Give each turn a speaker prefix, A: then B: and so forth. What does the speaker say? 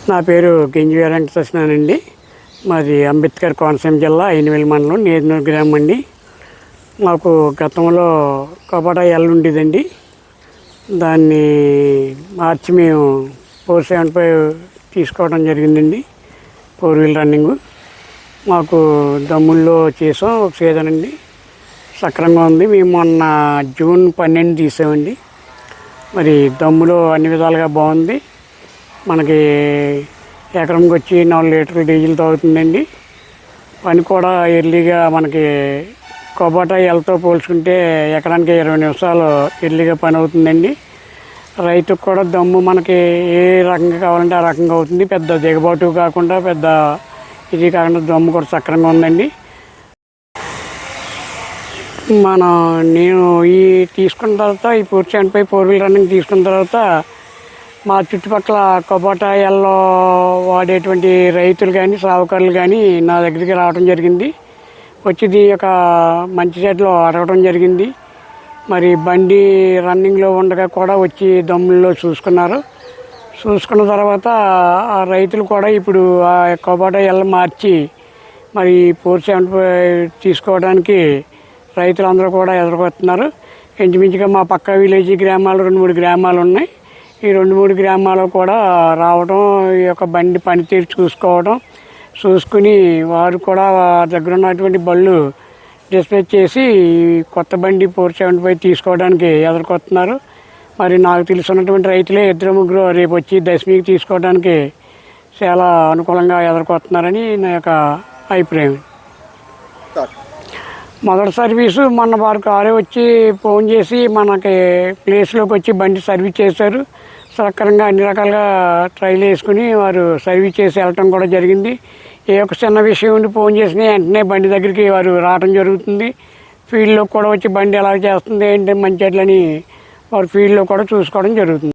A: నా పేరు గింజి వెంకటేశ్వరనండి. మాది అంబేద్కర్ కోనసీమ జిల్లా అయినవేలి మండలం నేదునూరు గ్రామం అండి. మాకు గతంలో కబడ్డీ ఎల్ ఉండేదండి. దాన్ని మార్చి మేము 475 తీసుకోవడం జరిగిందండి. 4 వీల్ రన్నింగ్ మాకు దమ్ముల్లో చేసాం ఒక సీజన్ అండి. సక్రంగా ఉంది. మేము మొన్న జూన్ 12 తీసామండి. మరి దమ్ములో అన్ని విధాలుగా బాగుంది. మనకి ఎకరంకి వచ్చి 4 లీటర్ల డీజిల్ తాగుతుందండి. పని కూడా ఎర్లీగా మనకి కబడ్డీ ఎల్తో పోల్చుకుంటే ఎకరానికి 20 నిమిషాలు ఎర్లీగా పని అవుతుందండి. రైతుకు కూడా దమ్ము మనకి ఏ రకంగా కావాలంటే ఆ రకంగా అవుతుంది. పెద్ద దిగబాటు కాకుండా పెద్ద ఇది కాకుండా దమ్ము కూడా సక్రంగా ఉందండి. నేను ఈ తీసుకున్న తర్వాత ఈ 475 4 వీల్ రన్నింగ్ తీసుకున్న తర్వాత మా చుట్టుపక్కల కబడ్డీల్లో వాడేటువంటి రైతులు కానీ సాగుకారులు కానీ నా దగ్గరికి రావడం జరిగింది. వచ్చి ఒక మంచి చెట్లు అడగడం జరిగింది. మరి బండి రన్నింగ్లో ఉండగా కూడా వచ్చి దమ్ముల్లో చూసుకున్నారు. చూసుకున్న తర్వాత ఆ రైతులు కూడా ఇప్పుడు ఆ కబడ్డీ మార్చి మరి 475 తీసుకోవడానికి రైతులందరూ కూడా ఎదుర్కొస్తున్నారు. ఇంచుమించుగా మా పక్క విలేజ్ గ్రామాలు 2-3 గ్రామాలు ఉన్నాయి. ఈ 2-3 గ్రామాలు కూడా రావడం, ఈ యొక్క బండి పనితీరు చూసుకుని వారు కూడా దగ్గర ఉన్నటువంటి బళ్ళు డిస్ప్లే చేసి కొత్త బండి 475 తీసుకోవడానికి ఎదుర్కొస్తున్నారు. మరి నాకు తెలుసున్నటువంటి రైతులే 2-3 రేపు వచ్చి దశమికి తీసుకోవడానికి చాలా అనుకూలంగా ఎదుర్కొస్తున్నారని నా యొక్క అభిప్రాయం. మొదటి సర్వీసు మొన్న వారు కారే వచ్చి ఫోన్ చేసి మనకి ప్లేస్లోకి వచ్చి బండి సర్వీస్ చేశారు. సక్రమంగా అన్ని రకాలుగా ట్రైల్ వేసుకుని వారు సర్వీస్ చేసి వెళ్ళటం కూడా జరిగింది. ఏ ఒక చిన్న విషయం ఉండి ఫోన్ చేసిన వెంటనే బండి దగ్గరికి వారు రావడం జరుగుతుంది. ఫీల్డ్లో కూడా వచ్చి బండి ఎలా చేస్తుంది ఏంటి మంచి ఎట్లని వారు ఫీల్డ్లో కూడా చూసుకోవడం జరుగుతుంది.